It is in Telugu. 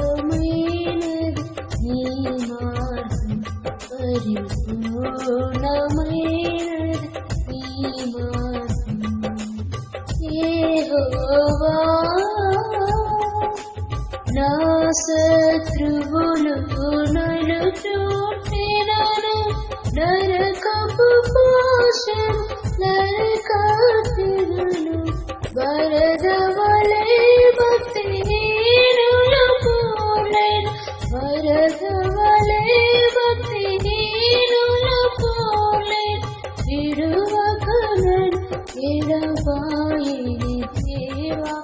యథార్థమైనది నీ మార్గం, పరిపూర్ణమైనది నీ మార్గం. యెహోవా నా శత్రువులు నన్ను చుట్టినను, నరకపు పాశం నరకటినను, వరద వలె భక్తిహీనుల పోలేను, వరద వలె భక్తిహీనుల పోలేను. విడువక నన్ను ఎడబాయని దేవా,